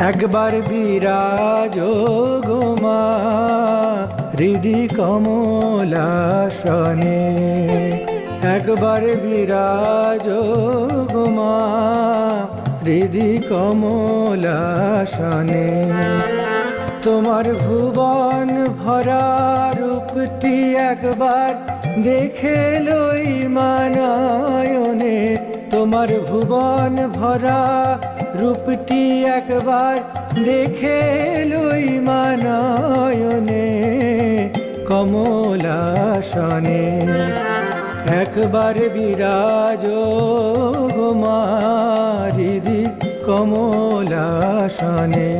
একবার বিরাজ গো মা হৃদি কমলাসনে, একবার বিরাজ গো মা হৃদি কমলাসনে। তোমার ভুবন ভরা রূপটি একবার দেখে লই মানয়নে, তোমার ভুবন ভরা রূপটি একবার দেখে লই মানয়নে কমলাসনে। একবার বিরাজ গো মা হৃদি কমলাসনে।